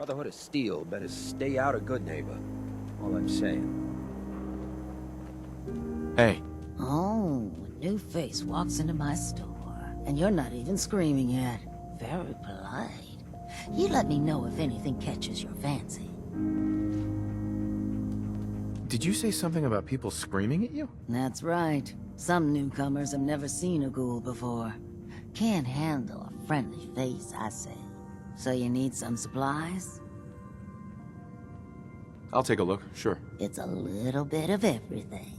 Brotherhood of Steel better stay out of Good Neighbor. All I'm saying. Hey. Oh, a new face walks into my store, and you're not even screaming yet. Very polite. You let me know if anything catches your fancy. Did you say something about people screaming at you? That's right. Some newcomers have never seen a ghoul before. Can't handle a friendly face, I say. So you need some supplies? I'll take a look, sure. It's a little bit of everything.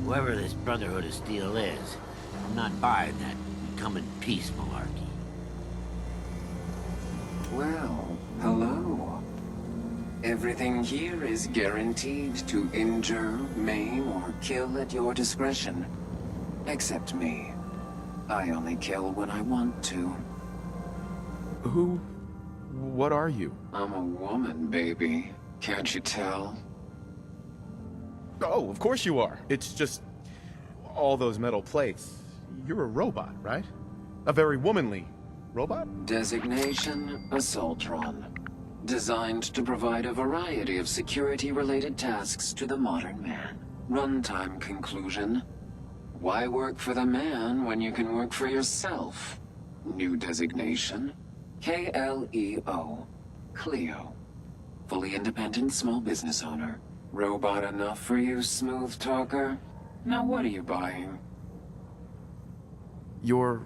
Whoever this Brotherhood of Steel is, I'm not buying that come in peace malarkey. Well, hello. Everything here is guaranteed to injure, maim, or kill at your discretion. Except me. I only kill when I want to. What are you? I'm a woman, baby. Can't you tell? Oh, of course you are. It's just all those metal plates. You're a robot, right? A very womanly robot? Designation, Assaultron. Designed to provide a variety of security-related tasks to the modern man. Runtime conclusion. Why work for the man when you can work for yourself? New designation. KLEO. Clio. Fully independent small business owner. Robot enough for you, smooth talker? Now what are you buying? You're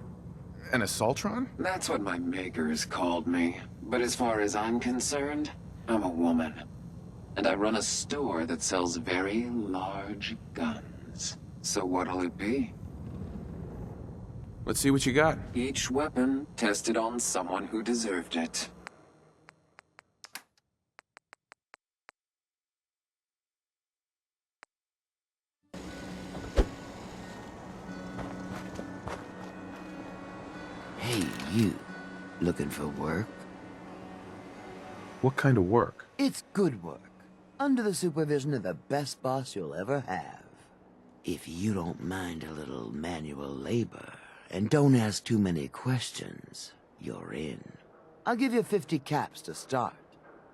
an Assaultron? That's what my makers called me. But as far as I'm concerned, I'm a woman. And I run a store that sells very large guns. So what'll it be? Let's see what you got. Each weapon tested on someone who deserved it. Hey, you. Looking for work? What kind of work? It's good work. Under the supervision of the best boss you'll ever have. If you don't mind a little manual labor, and don't ask too many questions, you're in. I'll give you 50 caps to start.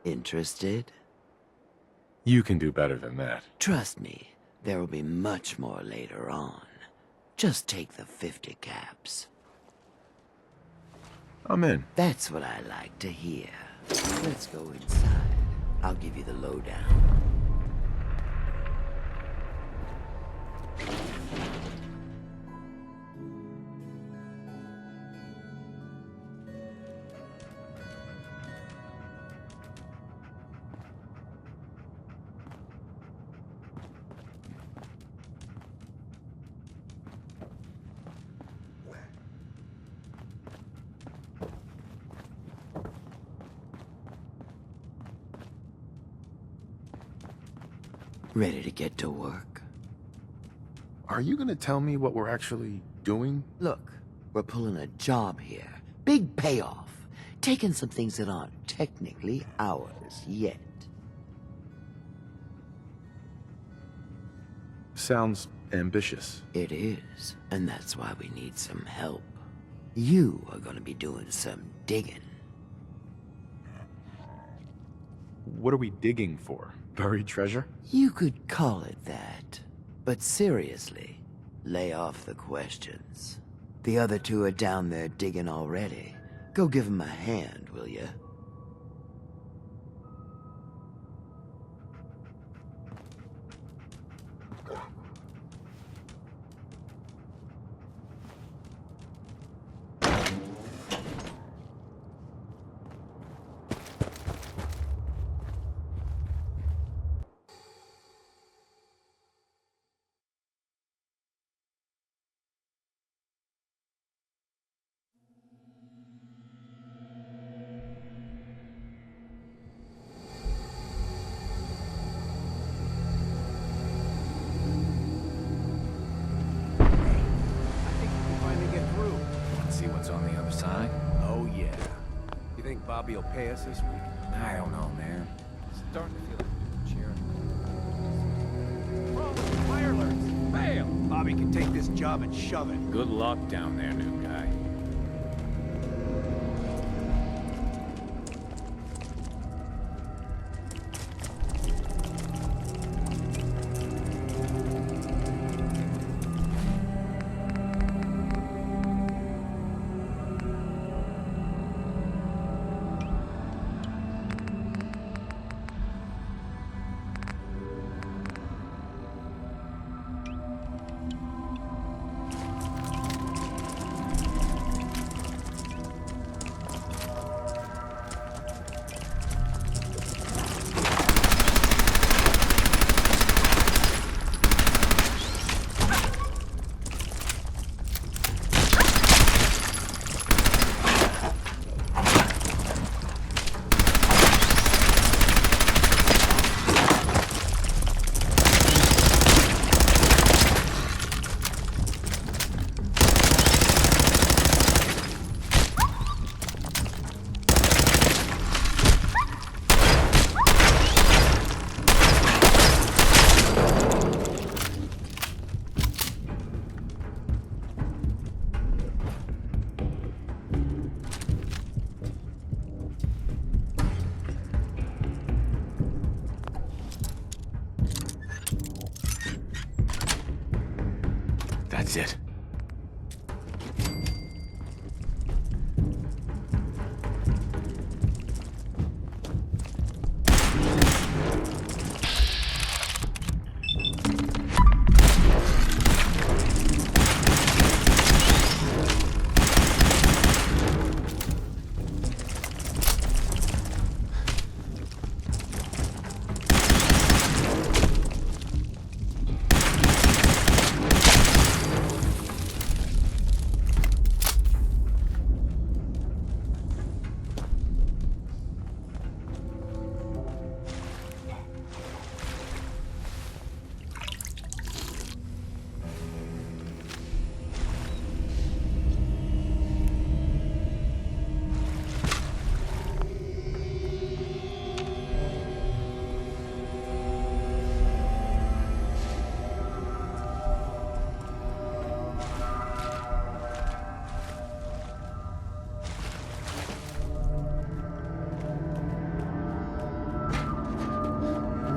Interested? You can do better than that. Trust me, there will be much more later on. Just take the 50 caps. I'm in. That's what I like to hear. Let's go inside. I'll give you the lowdown. Ready to get to work? Are you gonna tell me what we're actually doing? Look, we're pulling a job here. Big payoff. Taking some things that aren't technically ours yet. Sounds ambitious. It is, and that's why we need some help. You are gonna be doing some digging. What are we digging for? Buried treasure? You could call it that. But seriously, lay off the questions. The other two are down there digging already. Go give them a hand, will ya? You think Bobby will pay us this week? I don't know, man. Starting to feel like cheering. Fire alerts! Fail! Bobby can take this job and shove it. Good luck down there, new guy. That's it.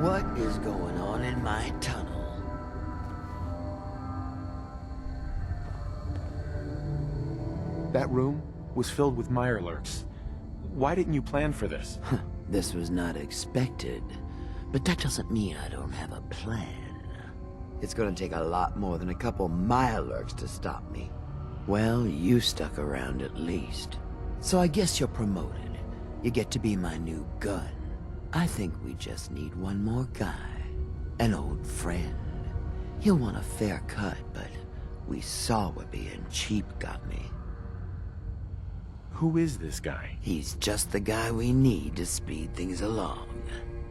What is going on in my tunnel? That room was filled with Mirelurks. Why didn't you plan for this? This was not expected, but that doesn't mean I don't have a plan. It's gonna take a lot more than a couple Mirelurks to stop me. Well, you stuck around at least. So I guess you're promoted. You get to be my new gun. I think we just need one more guy. An old friend. He'll want a fair cut, but we saw what being cheap got me. Who is this guy? He's just the guy we need to speed things along.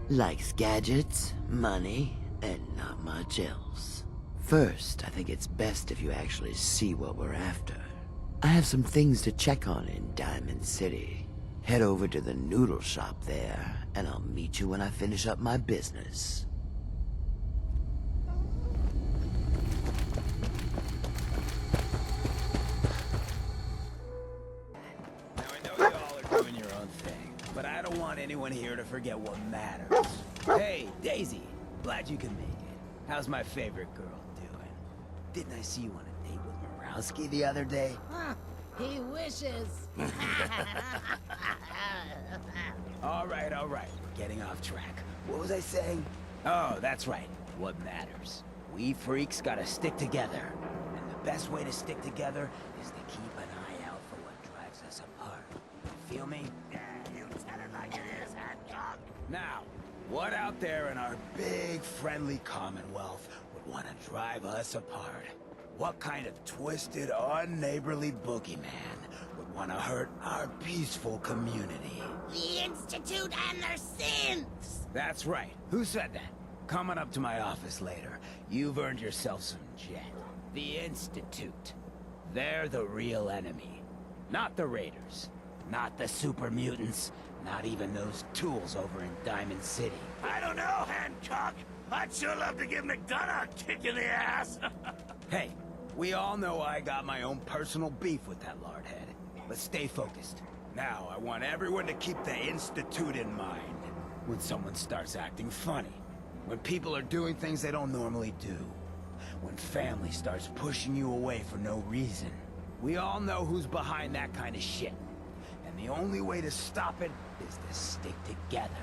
Likes gadgets, money, and not much else. First, I think it's best if you actually see what we're after. I have some things to check on in Diamond City. Head over to the noodle shop there, and I'll meet you when I finish up my business. Now I know you all are doing your own thing, but I don't want anyone here to forget what matters. Hey, Daisy, glad you can make it. How's my favorite girl doing? Didn't I see you on a date with Morowski the other day? He wishes. All right, we're getting off track. What was I saying? Oh, that's right. What matters. We freaks gotta stick together. And the best way to stick together is to keep an eye out for what drives us apart. Feel me? Yeah, you tell it like it is, hot dog. Now, what out there in our big, friendly Commonwealth would want to drive us apart? What kind of twisted, unneighborly boogeyman would want to hurt our peaceful community? The Institute and their sins! That's right. Who said that? Coming up to my office later. You've earned yourself some jet. The Institute. They're the real enemy. Not the Raiders. Not the super mutants. Not even those tools over in Diamond City. I don't know, Hancock. I'd sure love to give McDonough a kick in the ass. Hey, we all know I got my own personal beef with that lardhead. But stay focused. Now, I want everyone to keep the Institute in mind. When someone starts acting funny. When people are doing things they don't normally do. When family starts pushing you away for no reason. We all know who's behind that kind of shit. And the only way to stop it is to stick together.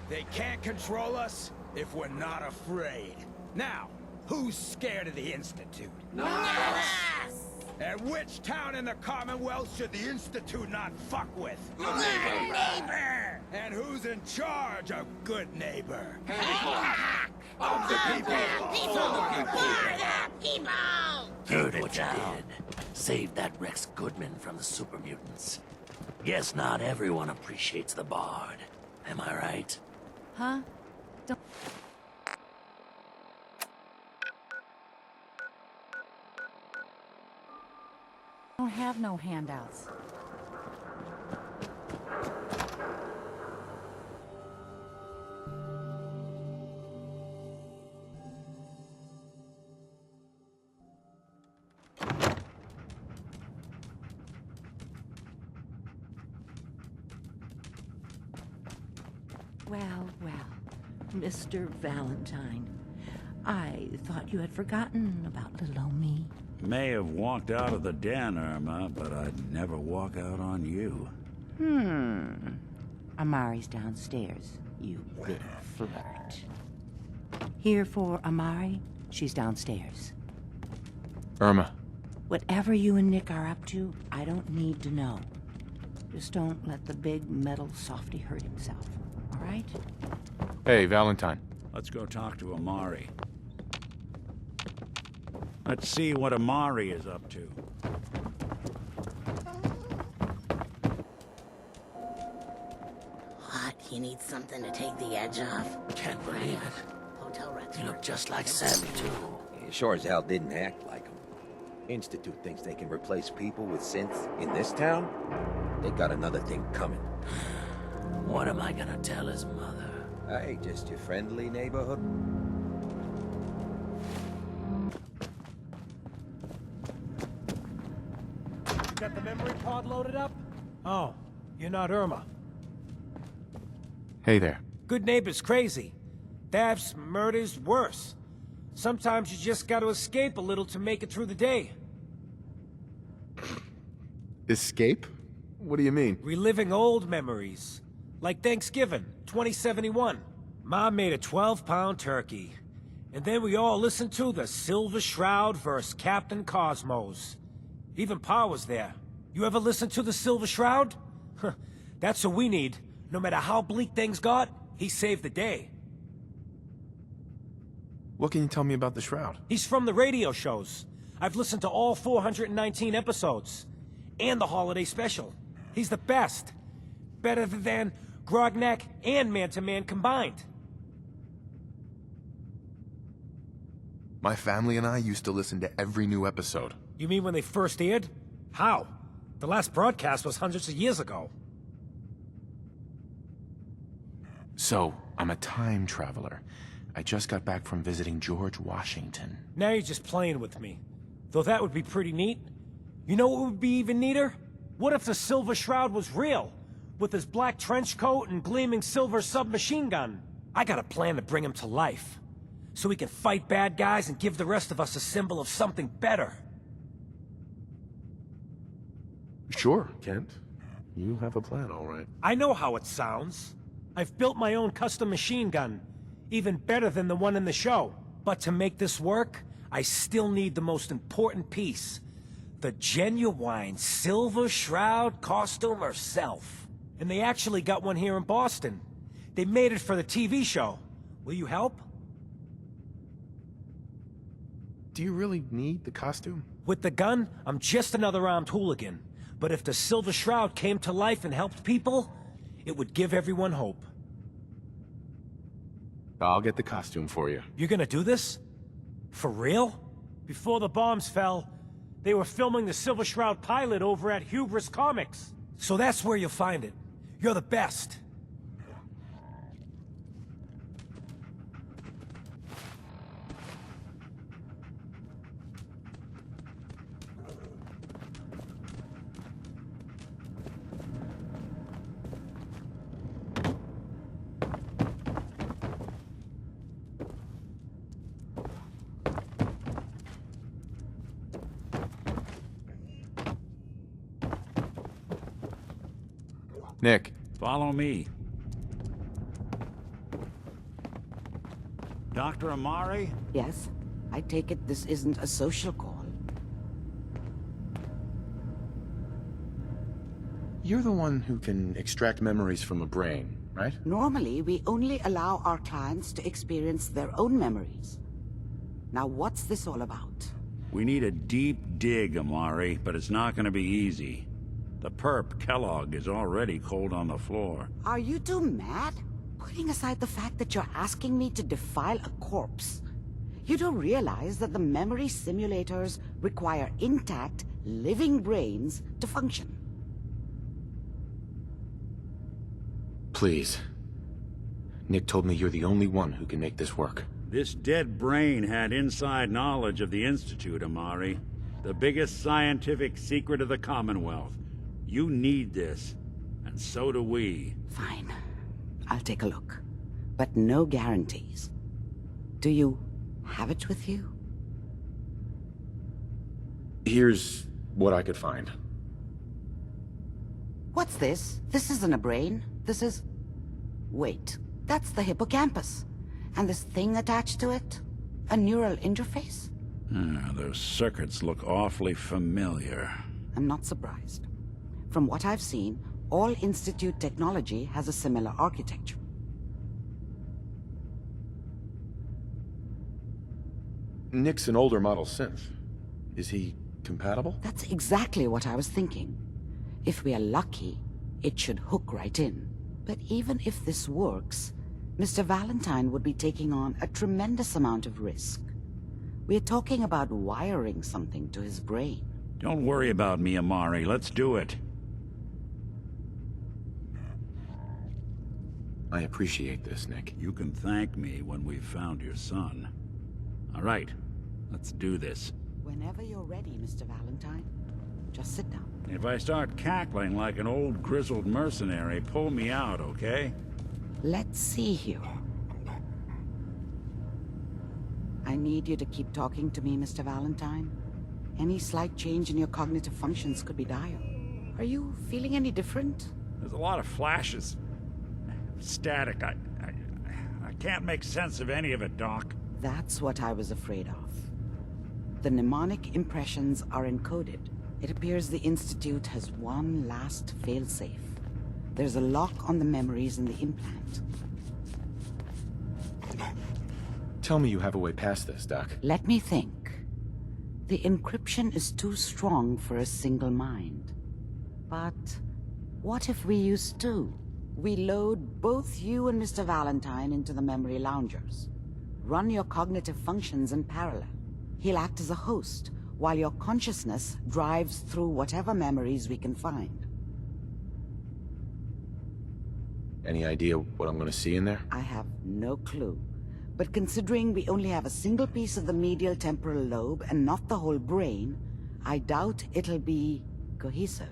They can't control us if we're not afraid. Now, who's scared of the Institute? None of us. And which town in the Commonwealth should the Institute not fuck with? Good neighbor. And who's in charge of good neighbor? Hancock. Of the people. For the people. Heard what you did. Saved that Rex Goodman from the super mutants. Guess not everyone appreciates the Bard. Am I right? Huh? Don't... Don't have no handouts. Well, well, Mr. Valentine. I thought you had forgotten about little old me. May have walked out of the den, Irma, but I'd never walk out on you. Amari's downstairs, you big flirt. Here for Amari, she's downstairs. Irma. Whatever you and Nick are up to, I don't need to know. Just don't let the big metal softy hurt himself, all right? Hey, Valentine. Let's go talk to Amari. Let's see what Amari is up to. What? You need something to take the edge off? Can't believe it. Hotel Rex. You look just like Sammy, too. He sure as hell didn't act like him. Institute thinks they can replace people with synths in this town? They got another thing coming. What am I gonna tell his mother? Hey, just your friendly neighborhood. You got the memory pod loaded up? Oh, you're not Irma. Hey there. Good neighbor's crazy. Thefts, murders, worse. Sometimes you just gotta escape a little to make it through the day. Escape? What do you mean? Reliving old memories. Like Thanksgiving, 2071. Mom made a 12-pound turkey. And then we all listened to the Silver Shroud vs. Captain Cosmos. Even Pa was there. You ever listen to the Silver Shroud? That's what we need. No matter how bleak things got, he saved the day. What can you tell me about the Shroud? He's from the radio shows. I've listened to all 419 episodes. And the holiday special. He's the best. Better than Grognak and Man-to-Man combined. My family and I used to listen to every new episode. You mean when they first aired? How? The last broadcast was hundreds of years ago. So, I'm a time traveler. I just got back from visiting George Washington. Now you're just playing with me. Though that would be pretty neat. You know what would be even neater? What if the Silver Shroud was real? With his black trench coat and gleaming silver submachine gun. I got a plan to bring him to life. So we can fight bad guys and give the rest of us a symbol of something better. Sure, Kent. You have a plan, all right. I know how it sounds. I've built my own custom machine gun. Even better than the one in the show. But to make this work, I still need the most important piece. The genuine Silver Shroud costume herself. And they actually got one here in Boston. They made it for the TV show. Will you help? Do you really need the costume? With the gun, I'm just another armed hooligan. But if the Silver Shroud came to life and helped people, it would give everyone hope. I'll get the costume for you. You're gonna do this? For real? Before the bombs fell, they were filming the Silver Shroud pilot over at Hubris Comics. So that's where you'll find it. You're the best. Nick. Follow me. Dr. Amari? Yes? I take it this isn't a social call. You're the one who can extract memories from a brain, right? Normally, we only allow our clients to experience their own memories. Now, what's this all about? We need a deep dig, Amari, but it's not gonna be easy. The perp, Kellogg, is already cold on the floor. Are you two mad? Putting aside the fact that you're asking me to defile a corpse, you don't realize that the memory simulators require intact, living brains to function. Please. Nick told me you're the only one who can make this work. This dead brain had inside knowledge of the Institute, Amari. The biggest scientific secret of the Commonwealth. You need this, and so do we. Fine. I'll take a look. But no guarantees. Do you have it with you? Here's what I could find. What's this? This isn't a brain. This is... Wait. That's the hippocampus. And this thing attached to it? A neural interface? Those circuits look awfully familiar. I'm not surprised. From what I've seen, all Institute technology has a similar architecture. Nick's an older model synth. Is he compatible? That's exactly what I was thinking. If we are lucky, it should hook right in. But even if this works, Mr. Valentine would be taking on a tremendous amount of risk. We're talking about wiring something to his brain. Don't worry about me, Amari. Let's do it. I appreciate this, Nick. You can thank me when we've found your son. All right, let's do this. Whenever you're ready, Mr. Valentine. Just sit down. If I start cackling like an old grizzled mercenary, pull me out, okay? Let's see here. I need you to keep talking to me, Mr. Valentine. Any slight change in your cognitive functions could be dire. Are you feeling any different? There's a lot of flashes. Static. I can't make sense of any of it, Doc. That's what I was afraid of. The mnemonic impressions are encoded. It appears the Institute has one last failsafe. There's a lock on the memories in the implant. Tell me you have a way past this, Doc. Let me think. The encryption is too strong for a single mind. But what if we use two? We load both you and Mr. Valentine into the memory loungers. Run your cognitive functions in parallel. He'll act as a host, while your consciousness drives through whatever memories we can find. Any idea what I'm gonna see in there? I have no clue. But considering we only have a single piece of the medial temporal lobe and not the whole brain, I doubt it'll be cohesive.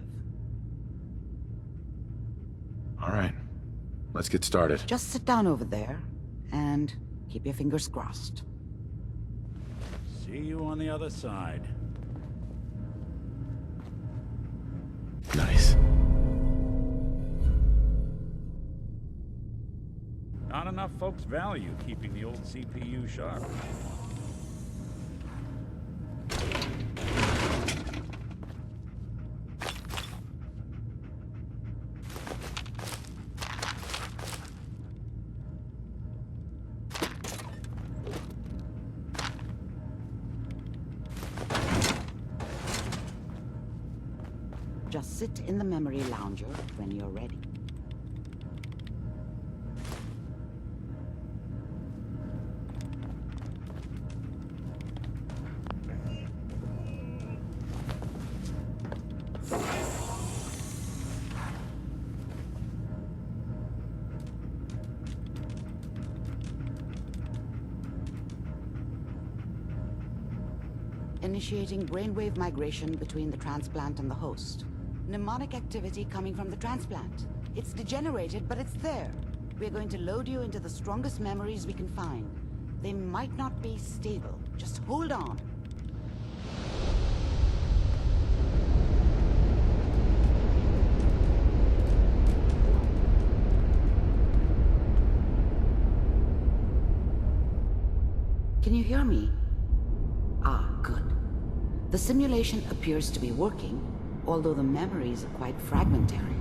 All right, let's get started. Just sit down over there and keep your fingers crossed. See you on the other side. Nice. Not enough folks value keeping the old CPU sharp. Just sit in the memory lounger when you're ready. initiating brainwave migration between the transplant and the host. Mnemonic activity coming from the transplant. It's degenerated, but it's there. We're going to load you into the strongest memories we can find. They might not be stable. Just hold on. Can you hear me? Ah, good. The simulation appears to be working, although the memories are quite fragmentary.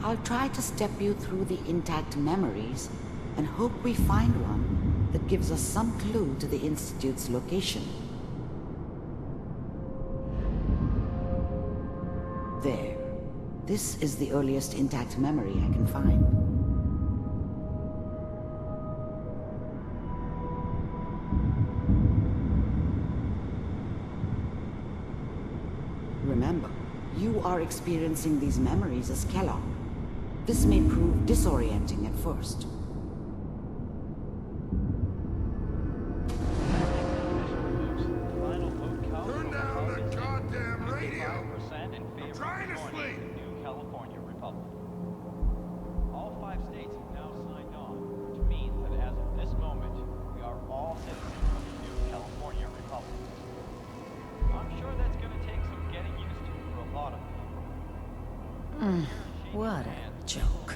I'll try to step you through the intact memories and hope we find one that gives us some clue to the Institute's location. There. This is the earliest intact memory I can find. Remember, you are experiencing these memories as Kellogg. This may prove disorienting at first. Turn down the goddamn radio! I'm trying to sleep! New California Republic. All 5 states have now signed on, which means that as of this moment, we are all citizens of the new California Republic. I'm sure that's gonna take some getting used to for a lot of people. What a joke.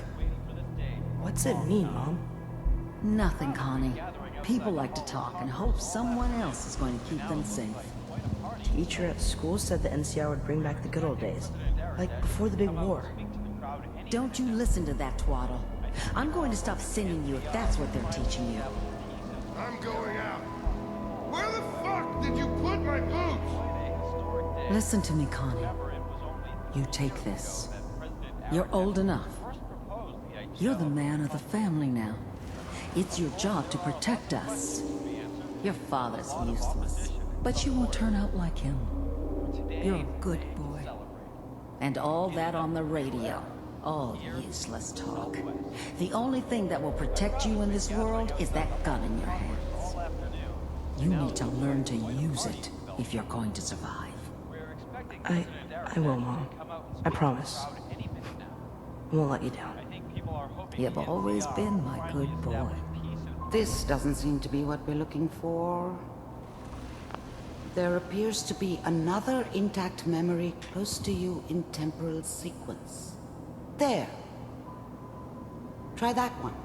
What's it mean, Mom? Nothing, Connie. People like to talk and hope someone else is going to keep them safe. Teacher at school said the NCR would bring back the good old days, like before the big war. Don't you listen to that twaddle. I'm going to stop singing you if that's what they're teaching you. I'm going out. Where the fuck did you put my boots? Listen to me, Connie. You take this. You're old enough. You're the man of the family now. It's your job to protect us. Your father's useless, but you won't turn out like him. You're a good boy. And all that on the radio. All useless talk. The only thing that will protect you in this world is that gun in your hands. You need to learn to use it if you're going to survive. I will, Mom. I promise. I won't let you down. You've always been my good boy. This doesn't seem to be what we're looking for. There appears to be another intact memory close to you in temporal sequence. There. Try that one.